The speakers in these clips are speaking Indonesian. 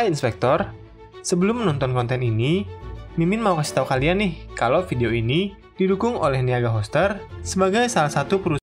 Hai Inspektor, sebelum menonton konten ini, Mimin mau kasih tahu kalian nih kalau video ini didukung oleh Niaga Hoster sebagai salah satu perusahaan.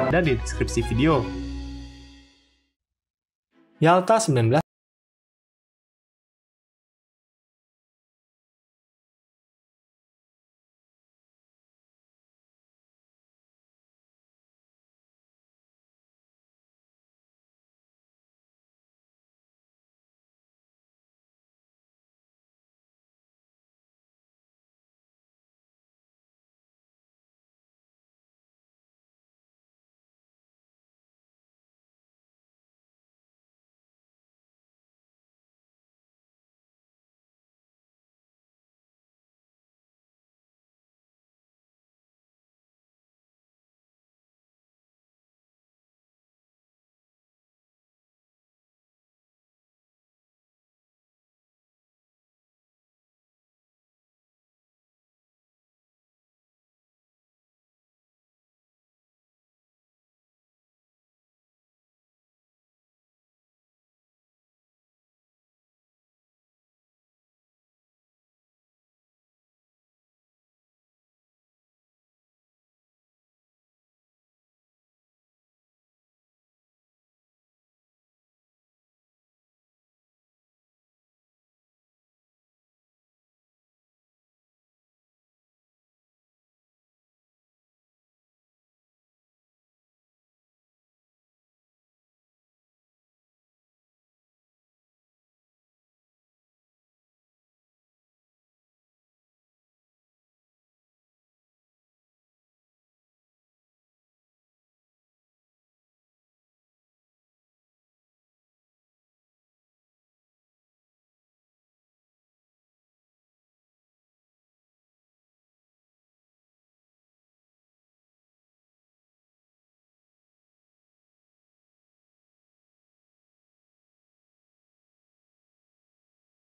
Ada di deskripsi video. Yalta 19.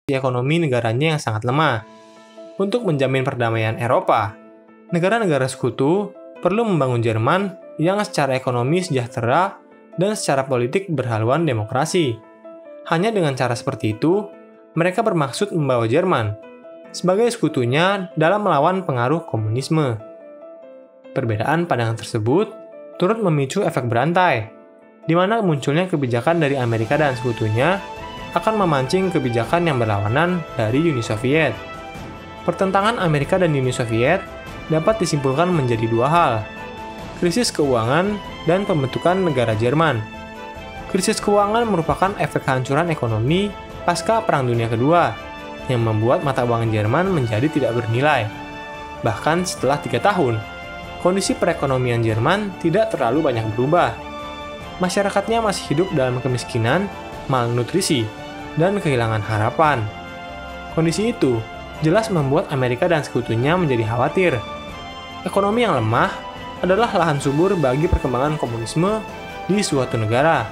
Ekonomi negaranya yang sangat lemah. Untuk menjamin perdamaian Eropa, negara-negara sekutu perlu membangun Jerman yang secara ekonomi sejahtera dan secara politik berhaluan demokrasi. Hanya dengan cara seperti itu, mereka bermaksud membawa Jerman sebagai sekutunya dalam melawan pengaruh komunisme. Perbedaan pandangan tersebut turut memicu efek berantai, di mana munculnya kebijakan dari Amerika dan sekutunya akan memancing kebijakan yang berlawanan dari Uni Soviet. Pertentangan Amerika dan Uni Soviet dapat disimpulkan menjadi dua hal: krisis keuangan dan pembentukan negara Jerman. Krisis keuangan merupakan efek kehancuran ekonomi pasca Perang Dunia Kedua, yang membuat mata uang Jerman menjadi tidak bernilai. Bahkan setelah 3 tahun, kondisi perekonomian Jerman tidak terlalu banyak berubah. Masyarakatnya masih hidup dalam kemiskinan, malnutrisi, dan kehilangan harapan. Kondisi itu jelas membuat Amerika dan sekutunya menjadi khawatir. Ekonomi yang lemah adalah lahan subur bagi perkembangan komunisme di suatu negara.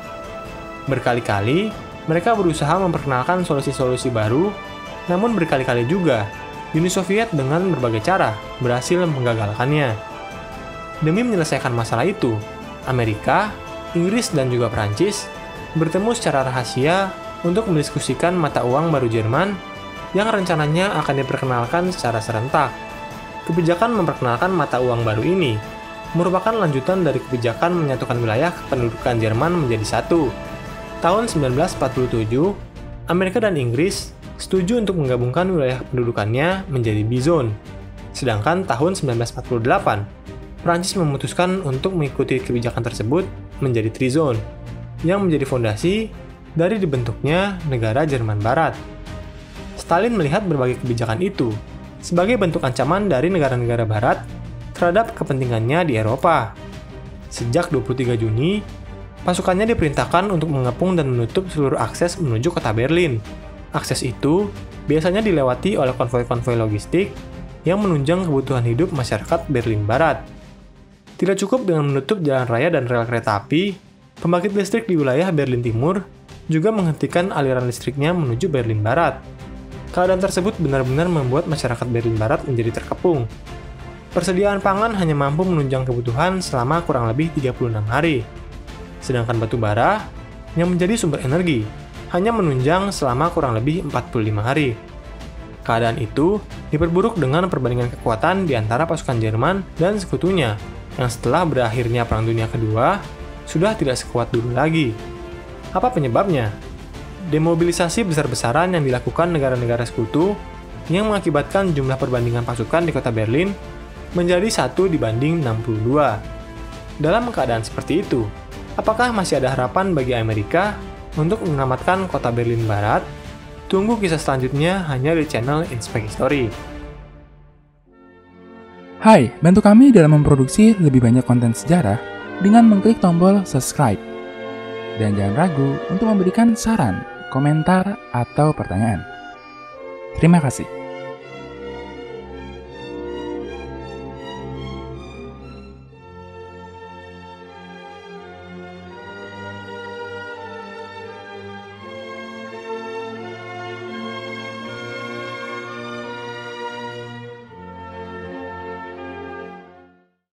Berkali-kali, mereka berusaha memperkenalkan solusi-solusi baru, namun berkali-kali juga Uni Soviet dengan berbagai cara berhasil menggagalkannya. Demi menyelesaikan masalah itu, Amerika, Inggris, dan juga Prancis bertemu secara rahasia untuk mendiskusikan mata uang baru Jerman yang rencananya akan diperkenalkan secara serentak. Kebijakan memperkenalkan mata uang baru ini merupakan lanjutan dari kebijakan menyatukan wilayah kependudukan Jerman menjadi satu. Tahun 1947, Amerika dan Inggris setuju untuk menggabungkan wilayah pendudukannya menjadi B-Zone. Sedangkan tahun 1948, Prancis memutuskan untuk mengikuti kebijakan tersebut menjadi Tri-Zone, yang menjadi fondasi dari dibentuknya negara Jerman Barat. Stalin melihat berbagai kebijakan itu sebagai bentuk ancaman dari negara-negara Barat terhadap kepentingannya di Eropa. Sejak 23 Juni, pasukannya diperintahkan untuk mengepung dan menutup seluruh akses menuju kota Berlin. Akses itu biasanya dilewati oleh konvoi-konvoi logistik yang menunjang kebutuhan hidup masyarakat Berlin Barat. Tidak cukup dengan menutup jalan raya dan rel kereta api, pembangkit listrik di wilayah Berlin Timur juga menghentikan aliran listriknya menuju Berlin Barat. Keadaan tersebut benar-benar membuat masyarakat Berlin Barat menjadi terkepung. Persediaan pangan hanya mampu menunjang kebutuhan selama kurang lebih 36 hari. Sedangkan batu bara, yang menjadi sumber energi, hanya menunjang selama kurang lebih 45 hari. Keadaan itu diperburuk dengan perbandingan kekuatan di antara pasukan Jerman dan sekutunya, yang setelah berakhirnya Perang Dunia Kedua, sudah tidak sekuat dulu lagi. Apa penyebabnya? Demobilisasi besar-besaran yang dilakukan negara-negara sekutu yang mengakibatkan jumlah perbandingan pasukan di kota Berlin menjadi 1:62. Dalam keadaan seperti itu, apakah masih ada harapan bagi Amerika untuk menyelamatkan kota Berlin Barat? Tunggu kisah selanjutnya hanya di channel Inspect History. Hai, bantu kami dalam memproduksi lebih banyak konten sejarah dengan mengklik tombol subscribe. Dan jangan ragu untuk memberikan saran, komentar, atau pertanyaan. Terima kasih.